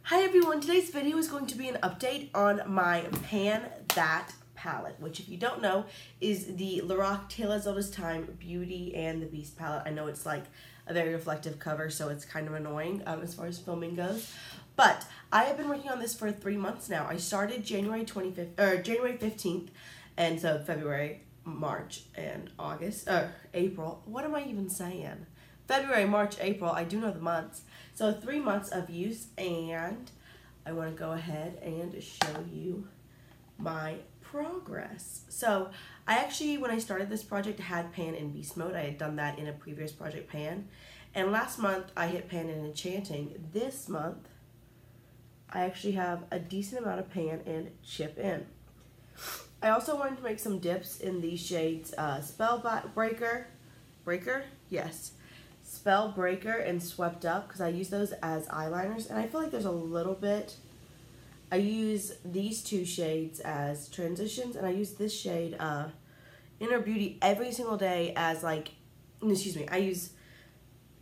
Hi everyone, today's video is going to be an update on my Pan That palette, which if you don't know is the Lorac Tale as Old as Time Beauty and the Beast palette. I know it's like a very reflective cover, so it's kind of annoying as far as filming goes. But I have been working on this for 3 months now. I started January 15th, and so February, March, and August, April. What am I even saying? February, March, April, I do know the months. So 3 months of use, and I want to go ahead and show you my progress. So I actually, when I started this project, had Pan in Beast mode. I had done that in a previous project, Pan. And last month, I hit Pan in Enchanting. This month, I actually have a decent amount of Pan in Chip In. I also wanted to make some dips in these shades, Spellbreaker, yes. Spell Breaker and Swept Up, because I use those as eyeliners, and I feel like there's a little bit. I use these two shades as transitions, and I use this shade, Inner Beauty, every single day as I use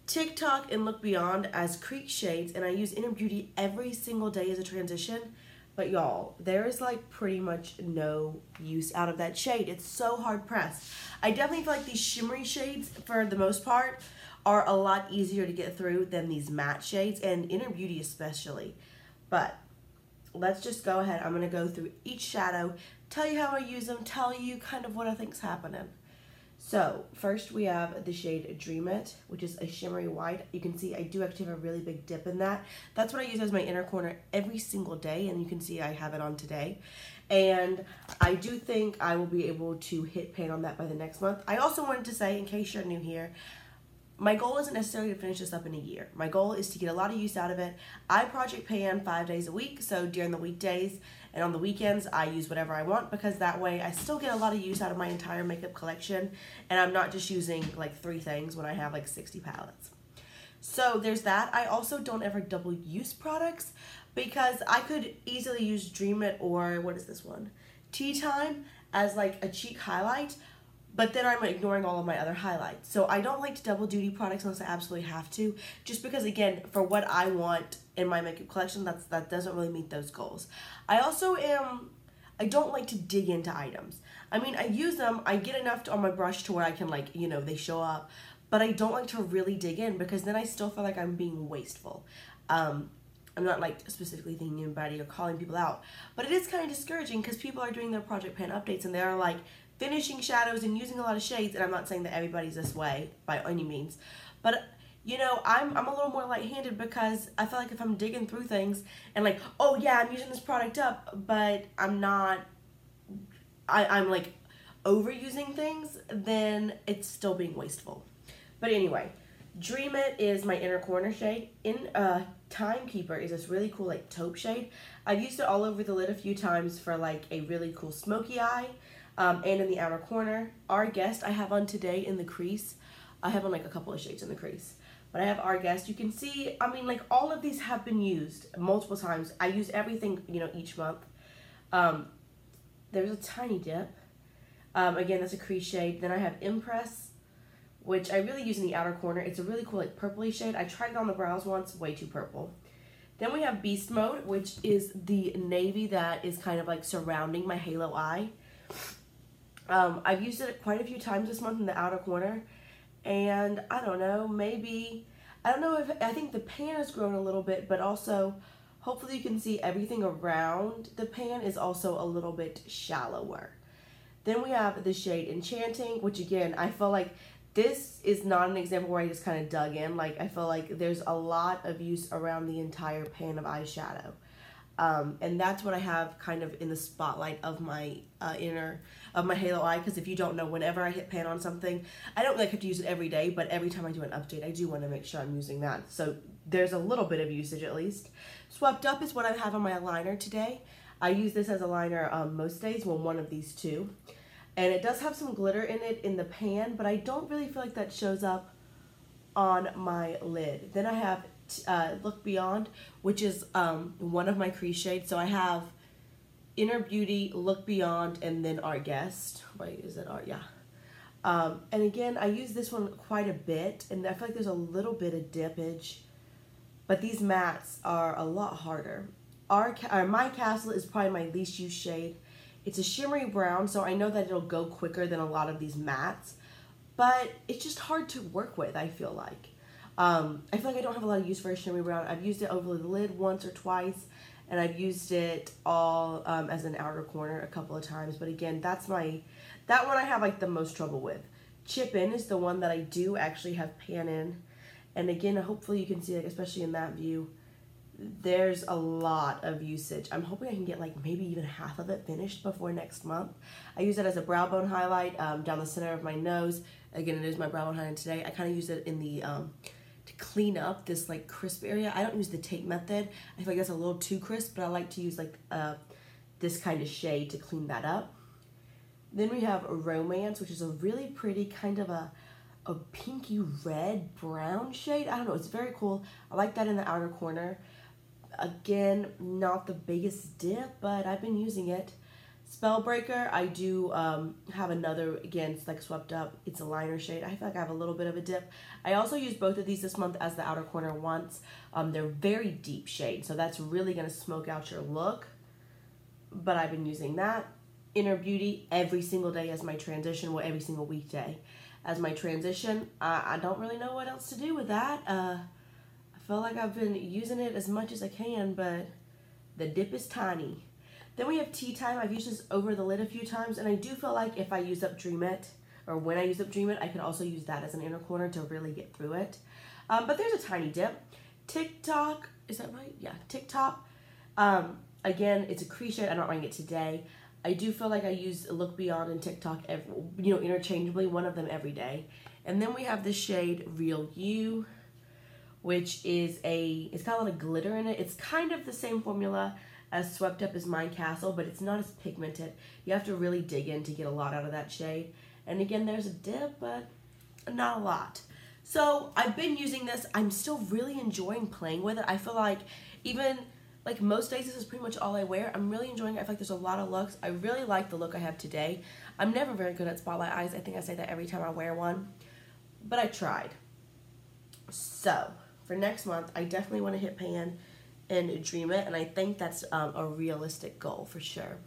TikTok and Look Beyond as creek shades, and I use Inner Beauty every single day as a transition. But y'all, there is like pretty much no use out of that shade. It's so hard pressed. I definitely feel like these shimmery shades, for the most part, are a lot easier to get through than these matte shades, and Inner Beauty especially. But let's just go ahead. I'm going to go through each shadow, tell you how I use them, tell you kind of what I think's happening. So first we have the shade Dream It, which is a shimmery white. You can see I do actually have a really big dip in that. That's what I use as my inner corner every single day, and you can see I have it on today. And I do think I will be able to hit Pan on that by the next month. I also wanted to say, in case you're new here, my goal isn't necessarily to finish this up in a year. My goal is to get a lot of use out of it. I project Pan 5 days a week, so during the weekdays and on the weekends, I use whatever I want, because that way I still get a lot of use out of my entire makeup collection, and I'm not just using like 3 things when I have like 60 palettes. So there's that. I also don't ever double use products, because I could easily use Dream It or, what is this one? Tea Time as like a cheek highlight, but then I'm ignoring all of my other highlights. So I don't like to double duty products unless I absolutely have to, just because, again, for what I want in my makeup collection, that doesn't really meet those goals. I don't like to dig into items. I mean, I use them, I get enough on my brush to where I can, like, you know, they show up, but I don't like to really dig in, because then I still feel like I'm being wasteful. I'm not like specifically thinking anybody or calling people out, but it is kind of discouraging, because people are doing their Project Pan updates and they're like finishing shadows and using a lot of shades, and I'm not saying that everybody's this way by any means, but you know, I'm a little more light-handed, because I feel like if I'm digging through things and like, oh yeah, I'm using this product up, but I'm not, I'm like overusing things, then it's still being wasteful. But anyway, Dream It is my inner corner shade. Timekeeper is this really cool like taupe shade. I've used it all over the lid a few times for like a really cool smoky eye, and in the outer corner. Our Guest I have on today in the crease. I have on like a couple of shades in the crease, but I have Our Guest. You can see, I mean, like all of these have been used multiple times. I use everything, you know, each month. There's a tiny dip. Again, that's a crease shade. Then I have Impress, which I really use in the outer corner. It's a really cool like purpley shade. I tried it on the brows once, way too purple. Then we have Beast Mode, which is the navy that is kind of like surrounding my halo eye. I've used it quite a few times this month in the outer corner, and I don't know, maybe, I don't know if, I think the pan has grown a little bit, but also hopefully you can see everything around the pan is also a little bit shallower. Then we have the shade Enchanting, which again, I feel like this is not an example where I just kind of dug in. Like, I feel like there's a lot of use around the entire pan of eyeshadow. And that's what I have kind of in the spotlight of my my halo eye, because if you don't know, whenever I hit Pan on something, I don't like have to use it every day, but every time I do an update, I do want to make sure I'm using that. So there's a little bit of usage at least. Swept Up is what I have on my liner today. I use this as a liner most days, well, one of these two. And it does have some glitter in it in the pan, but I don't really feel like that shows up on my lid. Then I have Look Beyond, which is one of my crease shades. So I have Inner Beauty, Look Beyond, and then Our Guest. Wait, is it Art? Yeah. And again, I use this one quite a bit, and I feel like there's a little bit of dippage, but these mattes are a lot harder. My Castle is probably my least used shade. It's a shimmery brown, so I know that it'll go quicker than a lot of these mattes, but it's just hard to work with, I feel like. I feel like I don't have a lot of use for a shimmery brown. I've used it over the lid once or twice, and I've used it all as an outer corner a couple of times, but again, that one I have like the most trouble with. Chip In is the one that I do actually have pan in, and again, hopefully you can see, like, especially in that view, there's a lot of usage. I'm hoping I can get like maybe even half of it finished before next month. I use it as a brow bone highlight down the center of my nose. Again, it is my brow bone highlight today. I kind of use it in the to clean up this like crisp area. I don't use the tape method. I feel like that's a little too crisp, but I like to use like this kind of shade to clean that up. Then we have Romance, which is a really pretty kind of a pinky red brown shade. I don't know, it's very cool. I like that in the outer corner. Again, not the biggest dip, but I've been using it. Spellbreaker, I do have another, again, it's like swept up. It's a liner shade. I feel like I have a little bit of a dip. I also used both of these this month as the outer corner once. They're very deep shades, so that's really going to smoke out your look. But I've been using that. Inner Beauty every single day as my transition, well, every single weekday as my transition. I don't really know what else to do with that. I feel like I've been using it as much as I can, but the dip is tiny. Then we have Tea Time. I've used this over the lid a few times, and I do feel like if I use up Dream It, or when I use up Dream It, I could also use that as an inner corner to really get through it. But there's a tiny dip. TikTok, is that right? Yeah, TikTok. Again, it's a crease shade. I'm not wearing it today. I do feel like I use Look Beyond and TikTok, interchangeably, one of them every day. And then we have the shade Real You, which is it's got a lot of glitter in it. It's kind of the same formula as Swept Up as My Castle, but it's not as pigmented. You have to really dig in to get a lot out of that shade. And again, there's a dip, but not a lot. So I've been using this. I'm still really enjoying playing with it. I feel like even like most days, this is pretty much all I wear. I'm really enjoying it. I feel like there's a lot of looks. I really like the look I have today. I'm never very good at spotlight eyes. I think I say that every time I wear one, but I tried. So for next month, I definitely want to hit pan and Dream It, and I think that's a realistic goal for sure.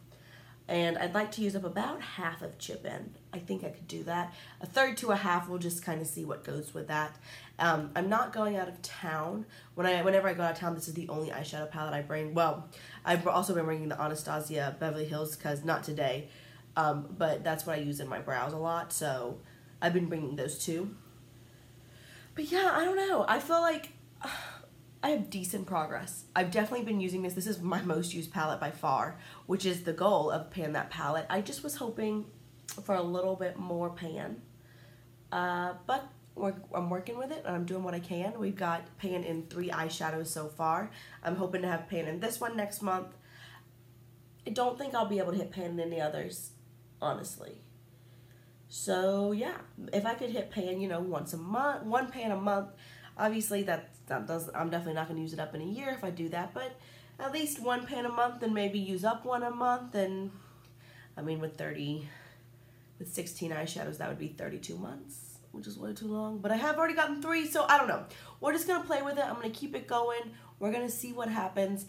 And I'd like to use up about half of Chip In. I think I could do that. A third to a half, we'll just kind of see what goes with that. I'm not going out of town. Whenever I go out of town, this is the only eyeshadow palette I bring. Well, I've also been bringing the Anastasia Beverly Hills, because not today, but that's what I use in my brows a lot, so I've been bringing those too. But yeah, I don't know. I feel like I have decent progress. I've definitely been using this. This is my most used palette by far, which is the goal of Pan That Palette. I just was hoping for a little bit more pan. But I'm working with it, and I'm doing what I can. We've got pan in 3 eyeshadows so far. I'm hoping to have pan in this one next month. I don't think I'll be able to hit pan in any others, honestly. So yeah, if I could hit pan, once a month, 1 pan a month, obviously I'm definitely not going to use it up in a year if I do that, but at least 1 pan a month, and maybe use up 1 a month. And I mean, with 16 eyeshadows, that would be 32 months, which is way too long. But I have already gotten 3, so I don't know. We're just going to play with it. I'm going to keep it going. We're going to see what happens.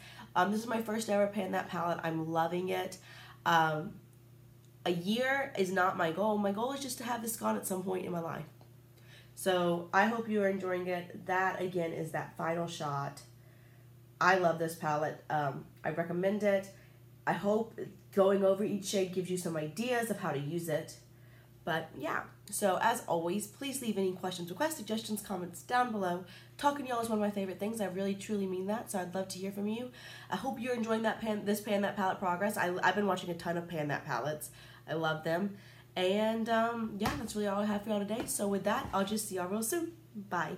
This is my first ever Pan That Palette. I'm loving it. A year is not my goal. My goal is just to have this gone at some point in my life. So I hope you are enjoying it. That, again, is that final shot. I love this palette. I recommend it. I hope going over each shade gives you some ideas of how to use it. But yeah, so as always, please leave any questions, requests, suggestions, comments down below. Talking to y'all is one of my favorite things. I really, truly mean that, so I'd love to hear from you. I hope you're enjoying this Pan That Palette progress. I've been watching a ton of Pan That palettes. I love them. And yeah, that's really all I have for y'all today. So with that, I'll just see y'all real soon. Bye.